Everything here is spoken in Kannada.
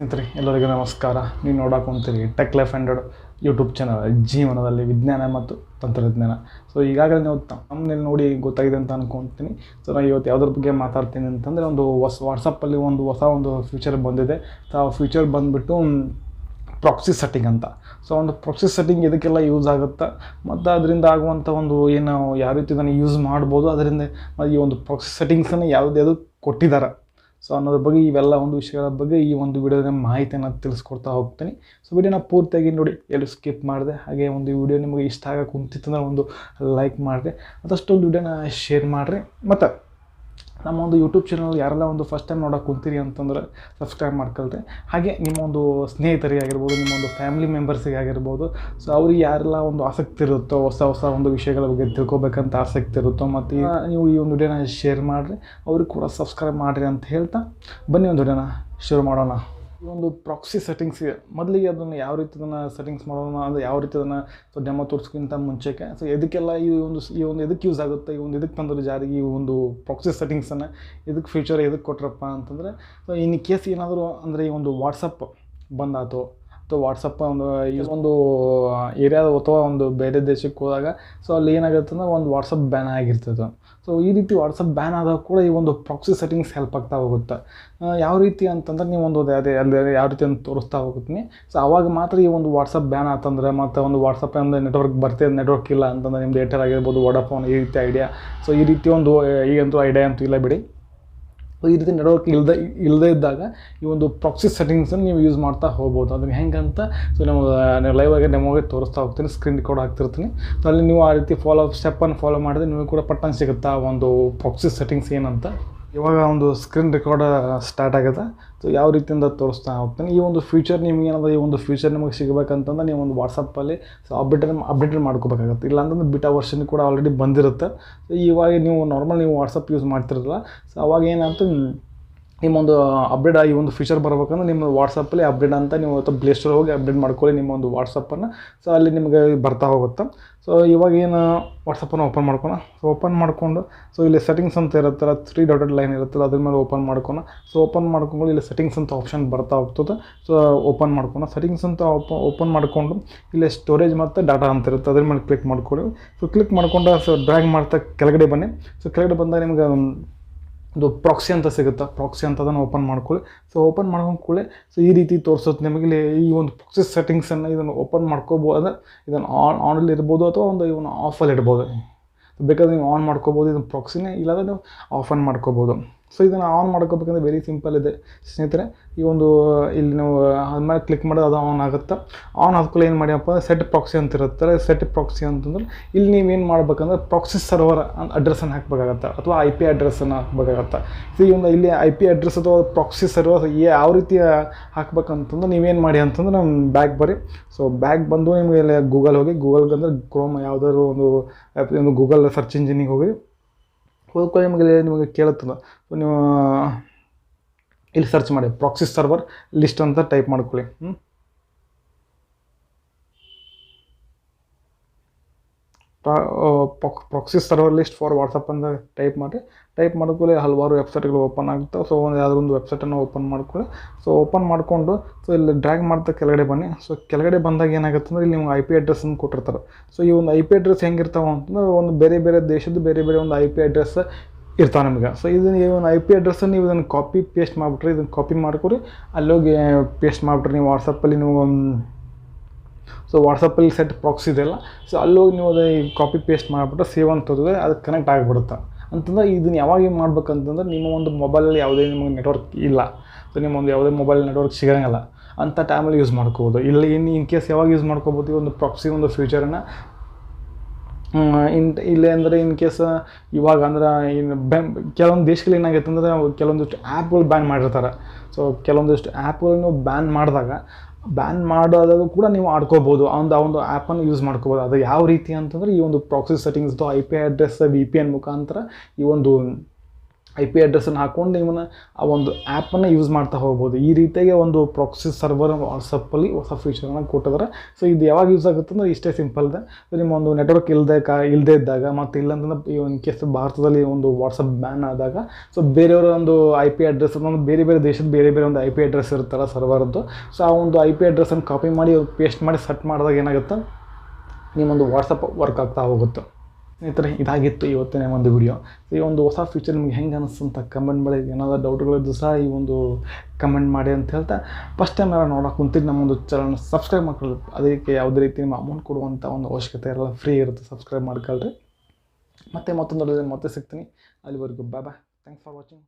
ಸ್ನೇಹಿತರೆ ಎಲ್ಲರಿಗೂ ನಮಸ್ಕಾರ. ನೀವು ನೋಡೋಕೊಂತೀರಿ tech life hundred YouTube channel, ಜೀವನದಲ್ಲಿ ವಿಜ್ಞಾನ ಮತ್ತು ತಂತ್ರಜ್ಞಾನ. ಸೊ ಈಗಾಗಲೇ ನೀವು ತಮ್ಮನೇಲಿ ನೋಡಿ ಗೊತ್ತಾಗಿದೆ ಅಂತ ಅನ್ಕೊತೀನಿ. ಸೊ ನಾನು ಇವತ್ತು ಯಾವುದ್ರ ಬಗ್ಗೆ ಮಾತಾಡ್ತೀನಿ ಅಂತಂದರೆ, ಒಂದು ವಾಟ್ಸಪ್ಪಲ್ಲಿ ಹೊಸ ಫ್ಯೂಚರ್ ಬಂದಿದೆ. ಸೊ ಆ ಫ್ಯೂಚರ್ ಬಂದುಬಿಟ್ಟು ಪ್ರಾಕ್ಸಿ ಸೆಟ್ಟಿಂಗ್ ಅಂತ. ಸೊ ಒಂದು ಪ್ರಾಕ್ಸಿ ಸೆಟ್ಟಿಂಗ್ ಇದಕ್ಕೆಲ್ಲ ಯೂಸ್ ಆಗುತ್ತೆ, ಮತ್ತು ಅದರಿಂದ ಆಗುವಂಥ ಏನು ಯಾವ ರೀತಿ ಇದನ್ನು ಯೂಸ್ ಮಾಡ್ಬೋದು, ಅದರಿಂದ ಈ ಒಂದು ಪ್ರಾಕ್ಸಿ ಸೆಟ್ಟಿಂಗ್ಸನ್ನು ಯಾವುದು ಕೊಟ್ಟಿದ್ದಾರೆ ಸೊ ಅನ್ನೋದ್ರ ಬಗ್ಗೆ, ಇವೆಲ್ಲ ವಿಷಯಗಳ ಬಗ್ಗೆ ಈ ವಿಡಿಯೋದ ಮಾಹಿತಿಯನ್ನು ತಿಳಿಸ್ಕೊಡ್ತಾ ಹೋಗ್ತೀನಿ. ಸೊ ವಿಡಿಯೋನ ಪೂರ್ತಿಯಾಗಿ ನೋಡಿ, ಎಲ್ಲೂ ಸ್ಕಿಪ್ ಮಾಡಿದೆ. ಹಾಗೆ ವಿಡಿಯೋ ನಿಮಗೆ ಇಷ್ಟ ಆಗ ಕುಂತಿತ್ತಂದ್ರೆ ಲೈಕ್ ಮಾಡಿರಿ, ಮತ್ತಷ್ಟು ವಿಡಿಯೋನ ಶೇರ್ ಮಾಡಿರಿ. ಮತ್ತು ನಮ್ಮ ಯೂಟ್ಯೂಬ್ ಚಾನಲ್ ಯಾರೆಲ್ಲ ಫಸ್ಟ್ ಟೈಮ್ ನೋಡೋಕೆ ಕುಂತೀರಿ ಅಂತಂದ್ರೆ ಸಬ್ಸ್ಕ್ರೈಬ್ ಮಾಡ್ಕೊಳ್ರಿ. ಹಾಗೆ ನಿಮ್ಮ ಸ್ನೇಹಿತರಿಗೆ ಆಗಿರ್ಬೋದು, ನಿಮ್ಮ ಫ್ಯಾಮಿಲಿ ಮೆಂಬರ್ಸಿಗೆ ಆಗಿರ್ಬೋದು, ಸೊ ಅವ್ರಿಗೆ ಯಾರೆಲ್ಲ ಆಸಕ್ತಿ ಇರುತ್ತೋ, ಹೊಸ ವಿಷಯಗಳ ಬಗ್ಗೆ ತಿಳ್ಕೊಬೇಕಂತ ಆಸಕ್ತಿ ಇರುತ್ತೋ, ಮತ್ತು ನೀವು ಈ ವಿಡಿಯೋನ ಶೇರ್ ಮಾಡಿರಿ, ಅವ್ರಿಗೆ ಕೂಡ ಸಬ್ಸ್ಕ್ರೈಬ್ ಮಾಡಿರಿ ಅಂತ ಹೇಳ್ತಾ ಬನ್ನಿ ವಿಡಿಯೋನ ಶುರು ಮಾಡೋಣ. ಈ ಪ್ರಾಕ್ಸಿ ಸೆಟ್ಟಿಂಗ್ಸ್ಗೆ ಮೊದಲಿಗೆ ಅದನ್ನು ಯಾವ ರೀತಿ ಸೆಟ್ಟಿಂಗ್ಸ್ ಮಾಡೋಣ, ಅಂದರೆ ಯಾವ ರೀತಿ ಅದನ್ನು ಡೆಮೋ ತೋರಿಸ್ಕಿಂತ ಮುಂಚೆಗೆ ಸೊ ಇದಕ್ಕೆಲ್ಲ ಎದಕ್ಕೆ ಯೂಸ್ ಆಗುತ್ತೆ, ಇದಕ್ಕೆ ತಂದ್ರೆ ಜಾರಿಗೆ ಪ್ರಾಕ್ಸಿ ಸೆಟ್ಟಿಂಗ್ಸನ್ನು ಇದಕ್ಕೆ ಫ್ಯೂಚರ್ ಎದಕ್ಕೆ ಕೊಟ್ರಪ್ಪ ಅಂತಂದರೆ, ಸೊ ಇನ್ ಕೇಸ್ ಏನಾದರೂ ಅಂದರೆ ಈ ವಾಟ್ಸಪ್ ಬಂದಾಯ್ತು ಅಥವಾ ವಾಟ್ಸಪ್ ಏರಿಯಾದ ಅಥವಾ ಬೇರೆ ದೇಶಕ್ಕೆ ಹೋದಾಗ ಸೊ ಅಲ್ಲಿ ಏನಾಗುತ್ತೆ ಅಂದರೆ ವಾಟ್ಸಪ್ ಬ್ಯಾನ್ ಆಗಿರ್ತದೆ. ಸೊ ಈ ರೀತಿ ವಾಟ್ಸಪ್ ಬ್ಯಾನ್ ಆದಾಗ ಕೂಡ ಈ ಪ್ರಾಕ್ಸಿ ಸೆಟ್ಟಿಂಗ್ಸ್ ಹೆಲ್ಪ್ ಆಗ್ತಾ ಹೋಗುತ್ತೆ. ಯಾವ ರೀತಿ ಅಂತಂದ್ರೆ ನೀವು ಅದೇ ಅಲ್ಲಿ ಯಾವ ರೀತಿ ಅಂತ ತೋರಿಸ್ತಾ ಹೋಗ್ತೀನಿ. ಸೊ ಆವಾಗ ಮಾತ್ರ ಈ ವಾಟ್ಸಪ್ ಬ್ಯಾನ್ ಆತಂದ್ರೆ, ಮತ್ತು ವಾಟ್ಸಪ್ ಅಂದರೆ ನೆಟ್ವರ್ಕ್ ಇಲ್ಲ ಅಂತಂದ್ರೆ, ನಿಮ್ದು ಏರ್ಟೆಲ್ ಆಗಿರ್ಬೋದು, ವೋಡಾಫೋನ್, ಈ ರೀತಿ ಐಡಿಯಾ, ಸೊ ಈ ರೀತಿ ಈಗಂತೂ ಐಡಿಯಾ ಅಂತೂ ಇಲ್ಲ ಬಿಡಿ. ಈ ರೀತಿ ನೆಟ್ವರ್ಕ್ ಇಲ್ಲದೇ ಇದ್ದಾಗ ಈ ಪ್ರಾಕ್ಸಿ ಸೆಟ್ಟಿಂಗ್ಸನ್ನು ನೀವು ಯೂಸ್ ಮಾಡ್ತಾ ಹೋಗ್ಬೋದು. ಅದನ್ನು ಹೆಂಗಂತ ಸೊ ನೀವು ಲೈವಾಗಿ ಡೆಮೋಗೆ ತೋರಿಸ್ತಾ ಹೋಗ್ತೀನಿ, ಸ್ಕ್ರೀನ್ ರೆಕಾರ್ಡ್ ಹಾಕ್ತಿರ್ತೀನಿ. ಸೊ ಅಲ್ಲಿ ನೀವು ಆ ರೀತಿ ಸ್ಟೆಪ್ಪನ್ನು ಫಾಲೋ ಮಾಡಿದ್ರೆ ನಿಮಗೆ ಕೂಡ ಪಟ್ಟಣ ಸಿಗುತ್ತಾ ಪ್ರಾಕ್ಸಿ ಸೆಟ್ಟಿಂಗ್ಸ್ ಏನಂತ. ಇವಾಗ ಸ್ಕ್ರೀನ್ ರೆಕಾರ್ಡ್ ಸ್ಟಾರ್ಟ್ ಆಗುತ್ತೆ. ಸೊ ಯಾವ ರೀತಿಯಿಂದ ತೋರಿಸ್ತಾ ಹೋಗ್ತೀನಿ. ಈ ಫ್ಯೂಚರ್ ನಿಮ್ಗೆ ಏನಾದರೂ ಈ ಫ್ಯೂಚರ್ ನಿಮಗೆ ಸಿಗಬೇಕಂತಂದ್ರೆ ನೀವು ವಾಟ್ಸಪ್ಪಲ್ಲಿ ಸೊ ಅಪ್ಡೇಟ್ ಮಾಡ್ಕೋಬೇಕಾಗುತ್ತೆ. ಇಲ್ಲಾಂತಂದ್ರೆ ಬಿಟಾ ವರ್ಷನ್ ಕೂಡ ಆಲ್ರೆಡಿ ಬಂದಿರುತ್ತೆ. ಸೊ ಇವಾಗ ನೀವು ನಾರ್ಮಲ್ ವಾಟ್ಸಪ್ ಯೂಸ್ ಮಾಡ್ತಿರಲ್ಲ, ಸೊ ಅವಾಗ ಏನಾಯ್ತು ನಿಮ್ಮೊಂದು ಅಪ್ಡೇಟ್ ಈ ಫ್ಯೂಚರ್ ಬರ್ಬೇಕಂದ್ರೆ ನಿಮ್ಮ ವಾಟ್ಸಪ್ಪಲ್ಲಿ ಅಪ್ಡೇಟ್ ಅಂತ ನೀವು ಪ್ಲೇಸ್ಟೋರ್ ಹೋಗಿ ಅಪ್ಡೇಟ್ ಮಾಡ್ಕೊಳ್ಳಿ ನಿಮ್ಮ ವಾಟ್ಸಪ್ಪನ್ನು. ಸೊ ಅಲ್ಲಿ ನಿಮಗೆ ಬರ್ತಾ ಹೋಗುತ್ತೆ. ಸೊ ಇವಾಗ ಏನು ವಾಟ್ಸಪ್ಪನ್ನು ಓಪನ್ ಮಾಡ್ಕೊಂಡು ಸೊ ಇಲ್ಲಿ ಸೆಟ್ಟಿಂಗ್ಸ್ ಅಂತ ಇರುತ್ತಲ್ಲ, 3 ಡಾಟೆಡ್ ಲೈನ್ ಇರುತ್ತಲ್ಲ, ಅದ್ರ ಮೇಲೆ ಓಪನ್ ಮಾಡ್ಕೊಂಡು ಇಲ್ಲಿ ಸೆಟ್ಟಿಂಗ್ಸ್ ಅಂತ ಆಪ್ಷನ್ ಬರ್ತಾ ಹೋಗ್ತದೆ. ಸೊ ಓಪನ್ ಮಾಡ್ಕೊಂಡು ಸೆಟ್ಟಿಂಗ್ಸ್ ಅಂತ ಓಪನ್ ಮಾಡಿಕೊಂಡು ಇಲ್ಲಿ ಸ್ಟೋರೇಜ್ ಮತ್ತು ಡಾಟಾ ಅಂತ ಇರುತ್ತೆ, ಅದ್ರ ಮೇಲೆ ಕ್ಲಿಕ್ ಮಾಡ್ಕೊಳ್ಳಿ. ಸೊ ಕ್ಲಿಕ್ ಮಾಡ್ಕೊಂಡು ಸೊ ಡ್ರ್ಯಾಗ್ ಮಾಡ್ತಾ ಕೆಳಗಡೆ ಬನ್ನಿ. ಸೊ ಕೆಳಗಡೆ ಬಂದಾಗ ನಿಮ್ಗೆ ಪ್ರಾಕ್ಸಿ ಅಂತ ಸಿಗುತ್ತೆ. ಪ್ರಾಕ್ಸಿ ಅಂತ ಅದನ್ನು ಓಪನ್ ಮಾಡ್ಕೊಳ್ಳಿ. ಸೊ ಓಪನ್ ಮಾಡ್ಕೊಂಡು ಕೂಡಲೇ ಸೊ ಈ ರೀತಿ ತೋರಿಸುತ್ತೆ ನಿಮಗೆ. ಇಲ್ಲಿ ಈ ಪ್ರಾಕ್ಸಿ ಸೆಟ್ಟಿಂಗ್ಸನ್ನು ಇದನ್ನು ಓಪನ್ ಮಾಡ್ಕೋಬೋದು, ಅಂದರೆ ಇದನ್ನು ಆನಲ್ಲಿ ಇರ್ಬೋದು ಅಥವಾ ಆಫಲ್ಲಿ ಇಡ್ಬೋದು. ಬೇಕಾದ್ರೆ ನೀವು ಆನ್ ಮಾಡ್ಕೋಬೋದು ಇದನ್ನು ಪ್ರಾಕ್ಸಿನೇ, ಇಲ್ಲಾಂದರೆ ನೀವು ಆನ್ ಮಾಡ್ಕೋಬೋದು. ಸೊ ಇದನ್ನು ಆನ್ ಮಾಡ್ಕೋಬೇಕಂದ್ರೆ ವೆರಿ ಸಿಂಪಲ್ ಇದೆ ಸ್ನೇಹಿತರೆ. ಇಲ್ಲಿ ನೀವು ಅದ್ಮೇಲೆ ಕ್ಲಿಕ್ ಮಾಡೋದು ಅದು ಆನ್ ಆಗುತ್ತೆ. ಆನ್ ಆದ್ಕೊಳ್ಳಿ ಏನು ಮಾಡಿಯಪ್ಪ ಅಂದರೆ ಸೆಟ್ ಪ್ರಾಕ್ಸಿ ಅಂತ ಇರುತ್ತೆ. ಸೆಟ್ ಪ್ರಾಕ್ಸಿ ಅಂತಂದ್ರೆ ಇಲ್ಲಿ ನೀವೇನು ಮಾಡ್ಬೇಕಂದ್ರೆ ಪ್ರಾಕ್ಸಿ ಸರ್ವರ್ ಅಡ್ರೆಸ್ಸನ್ನು ಹಾಕಬೇಕಾಗತ್ತೆ, ಅಥವಾ IP ಅಡ್ರೆಸ್ಸನ್ನು ಹಾಕಬೇಕಾಗತ್ತೆ. ಸೊ ಇಲ್ಲಿ IP ಅಡ್ರೆಸ್ ಅಥವಾ ಪ್ರಾಕ್ಸಿ ಸರ್ವರ್ ಯಾವ ರೀತಿ ಹಾಕ್ಬೇಕಂತಂದ್ರೆ ನೀವೇನು ಮಾಡಿ ಅಂತಂದ್ರೆ ನಮ್ಮ ಬ್ಯಾಗ್ ಬರ್ರಿ. ಸೊ ಬ್ಯಾಗ್ ಬಂದು ನಿಮಗೆ ಗೂಗಲ್ ಹೋಗಿ, ಗೂಗಲ್ಗೆ ಅಂದರೆ ಕ್ರೋಮ್ ಯಾವುದಾದ್ರು ಒಂದು ಗೂಗಲ್ ಸರ್ಚ್ ಇಂಜಿನಿಗೆ ಹೋಗ್ಕೊಳ್ಳಿ. ನಿಮಗೆ ಕೇಳುತ್ತಲ್ಲ, ಸೊ ನೀವು ಇಲ್ಲಿ ಸರ್ಚ್ ಮಾಡಿ ಪ್ರಾಕ್ಸಿ ಸರ್ವರ್ ಲಿಸ್ಟ್ ಅಂತ ಟೈಪ್ ಮಾಡ್ಕೊಳ್ಳಿ. Proxy server list for WhatsApp ಅಂತ ಟೈಪ್ ಮಾಡ್ಕೊಳ್ಳಿ. ಹಲವಾರು ವೆಬ್ಸೈಟ್ಗಳು ಓಪನ್ ಆಗುತ್ತೆ. ಸೊ ಯಾವುದೋ ವೆಬ್ಸೈಟನ್ನು ಓಪನ್ ಮಾಡ್ಕೊಳ್ಳಿ. ಸೊ ಓಪನ್ ಮಾಡಿಕೊಂಡು ಸೊ ಇಲ್ಲಿ ಡ್ರ್ಯಾಗ್ ಮಾಡ್ತಾ ಕೆಳಗಡೆ ಬನ್ನಿ. ಸೊ ಕೆಳಗಡೆ ಬಂದಾಗ ಏನಾಗುತ್ತೆ ಅಂದರೆ ಇಲ್ಲಿ ನಿಮ್ಗೆ IP ಅಡ್ರೆಸ್ಸನ್ನು ಕೊಟ್ಟಿರ್ತಾರೆ. ಸೊ ಈ IP ಅಡ್ರೆಸ್ ಹೆಂಗಿರ್ತಾವೆ ಅಂತಂದ್ರೆ ಬೇರೆ ಬೇರೆ ದೇಶದ ಬೇರೆ IP ಅಡ್ರೆಸ್ ಇರ್ತಾವೆ ನಿಮಗೆ. ಸೊ ಇದನ್ನು IP ಅಡ್ರೆಸ್ಸನ್ನು ನೀವು ಇದನ್ನು ಕಾಪಿ ಪೇಸ್ಟ್ ಮಾಡಿಬಿಟ್ರೆ, ಇದನ್ನು ಕಾಪಿ ಮಾಡ್ಕೊರಿ ಅಲ್ಲೋಗಿ ಪೇಸ್ಟ್ ಮಾಡಿಬಿಟ್ರೆ ನೀವು ವಾಟ್ಸಪ್ಪಲ್ಲಿ ಸೊ ವಾಟ್ಸಪ್ಪಲ್ಲಿ ಸೆಟ್ ಪ್ರಾಕ್ಸಿ ಇದೆಯಲ್ಲ, ಸೊ ಅಲ್ಲೋಗಿ ನೀವು ಅದು ಕಾಪಿ ಪೇಸ್ಟ್ ಮಾಡಿಬಿಟ್ರೆ ಸೇವ್ ಅಂತ ಹೋದರೆ ಅದು ಕನೆಕ್ಟ್ ಆಗಿಬಿಡುತ್ತೆ. ಅಂತಂದ್ರೆ ಇದನ್ನು ಯಾವಾಗ ಏನು ಮಾಡ್ಬೇಕಂತಂದ್ರೆ, ನಿಮ್ಮ ಮೊಬೈಲಲ್ಲಿ ಯಾವುದೇ ನಿಮಗೆ ನೆಟ್ವರ್ಕ್ ಇಲ್ಲ, ಸೊ ನಿಮ್ಮ ಯಾವುದೇ ಮೊಬೈಲ್ ನೆಟ್ವರ್ಕ್ ಸಿಗೋಂಗಿಲ್ಲ ಅಂಥ ಟೈಮಲ್ಲಿ ಯೂಸ್ ಮಾಡ್ಕೋಬೋದು. ಇಲ್ಲ ಇನ್ ಕೇಸ್ ಯಾವಾಗ ಯೂಸ್ ಮಾಡ್ಕೋಬೋದು ಈ ಪ್ರಾಕ್ಸಿ ಫ್ಯೂಚರನ್ನು ಇಲ್ಲೇ ಅಂದರೆ ಇನ್ ಕೇಸ್ ಇವಾಗ ಅಂದ್ರೆ ಕೆಲವೊಂದು ದೇಶಗಳು ಏನಾಗೈತೆ ಅಂದರೆ ಕೆಲವೊಂದಿಷ್ಟು ಆ್ಯಪ್ಗಳು ಬ್ಯಾನ್ ಮಾಡಿರ್ತಾರೆ. ಸೊ ಕೆಲವೊಂದಿಷ್ಟು ಆ್ಯಪ್ಗಳನ್ನು ಬ್ಯಾನ್ ಮಾಡೋದಾಗ ಕೂಡ ನೀವು ಆಡ್ಕೋಬೋದು, ಆ ಒಂದು ಆ್ಯಪನ್ನು ಯೂಸ್ ಮಾಡ್ಕೋಬೋದು. ಅದು ಯಾವ ರೀತಿ ಅಂತಂದರೆ ಈ ಪ್ರಾಕ್ಸಿ ಸೆಟ್ಟಿಂಗ್ಸ್ದು IP ಅಡ್ರೆಸ್ VPN ಮುಖಾಂತರ ಈ IP ಅಡ್ರೆಸ್ಸನ್ನು ಹಾಕ್ಕೊಂಡು ಇವನ್ನ ಆ ಒಂದು ಆ್ಯಪನ್ನು ಯೂಸ್ ಮಾಡ್ತಾ ಹೋಗ್ಬೋದು. ಈ ರೀತಿಯಾಗಿ ಒಂದು ಪ್ರಾಕ್ಸಿ ಸರ್ವರ್ ವಾಟ್ಸಪ್ಪಲ್ಲಿ ಹೊಸ ಫೀಚರನ್ನು ಕೊಟ್ಟಿದ್ದಾರೆ. ಸೊ ಇದು ಯಾವಾಗ ಯೂಸ್ ಆಗುತ್ತೆ ಅಂದರೆ ಇಷ್ಟೇ ಸಿಂಪಲ್ ಇದೆ. ಸೊ ನಿಮ್ಮ ಒಂದು ನೆಟ್ವರ್ಕ್ ಇಲ್ಲದೇ ಇದ್ದಾಗ ಮತ್ತು ಇಲ್ಲಾಂದ್ರೆ ಇನ್ ಕೇಸ್ ಭಾರತದಲ್ಲಿ ಒಂದು ವಾಟ್ಸಪ್ ಬ್ಯಾನ್ ಆದಾಗ ಸೊ ಬೇರೆಯವರ ಒಂದು IP ಅಡ್ರೆಸ್ ಒಂದು ಬೇರೆ ಬೇರೆ ದೇಶದ ಬೇರೆ ಬೇರೆ ಒಂದು IP ಅಡ್ರೆಸ್ ಇರುತ್ತಲ್ಲ ಸರ್ವರ್ದು. ಸೊ ಆ ಒಂದು IP ಅಡ್ರೆಸ್ಸನ್ನು ಕಾಪಿ ಮಾಡಿ ಪೇಸ್ಟ್ ಮಾಡಿ ಸೆಟ್ ಮಾಡಿದಾಗ ಏನಾಗುತ್ತೆ, ನಿಮ್ಮೊಂದು ವಾಟ್ಸಪ್ ವರ್ಕ್ ಆಗ್ತಾ ಹೋಗುತ್ತೆ. ಸ್ನೇಹಿತರೆ, ಇದಾಗಿತ್ತು ಇವತ್ತಿನ ಒಂದು ವಿಡಿಯೋ. ಈ ಒಂದು ಹೊಸ ಫೀಚರ್ ನಿಮ್ಗೆ ಹೆಂಗೆ ಅನಿಸ್ತು ಅಂತ ಕಮೆಂಟ್ ಮಾಡಿ. ಏನಾದರೂ ಡೌಟ್ಗಳಿದ್ದು ಸಹ ಈ ಒಂದು ಕಮೆಂಟ್ ಮಾಡಿ ಅಂತ ಹೇಳ್ತಾ, ಫಸ್ಟ್ ಟೈಮ್ ಯಾರು ನೋಡೋಕೆ ಕುಂತಿದ್ದು ನಮ್ಮೊಂದು ಚಾನಲ್ನ ಸಬ್ಸ್ಕ್ರೈಬ್ ಮಾಡ್ಕೊಳ್ಳಿ. ಅದಕ್ಕೆ ಯಾವುದೇ ರೀತಿ ನಿಮ್ಮ ಅಮೌಂಟ್ ಕೊಡುವಂಥ ಒಂದು ಅವಶ್ಯಕತೆ ಇರಲ್ಲ, ಫ್ರೀ ಇರುತ್ತೆ. ಸಬ್ಸ್ಕ್ರೈಬ್ ಮಾಡ್ಕೊಳ್ರಿ. ಮತ್ತೆ ಮತ್ತೊಂದು ಮತ್ತೆ ಸಿಗ್ತೀನಿ. ಅಲ್ಲಿವರೆಗೂ ಬಾಯ್. Thanks for watching.